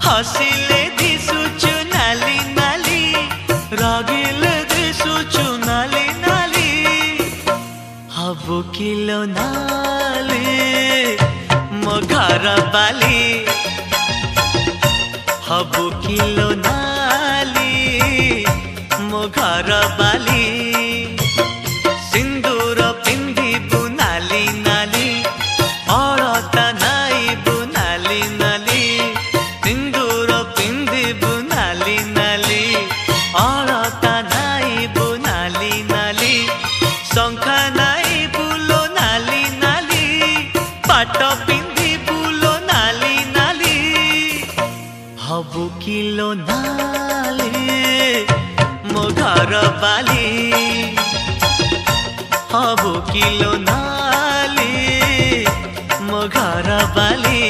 हसिले दिसुचु नाली नाली रागिले दिसुचु नाली नाली हबु किलो नाली मो घर बाली हबु किलो नाली मो घर बाली सिंदूर पिंधिबु नाली नाली अलता नाइबु नाली नाली सिंदूर पिंधिबु नाली नाली अलता नाइबु नाली नाली शंखा नाइबु लो नाली नाली पाट पिंधिबु लो नाली नाली हबु किलो नाली मो घर बाली हबु किलो नाली मो घर बाली।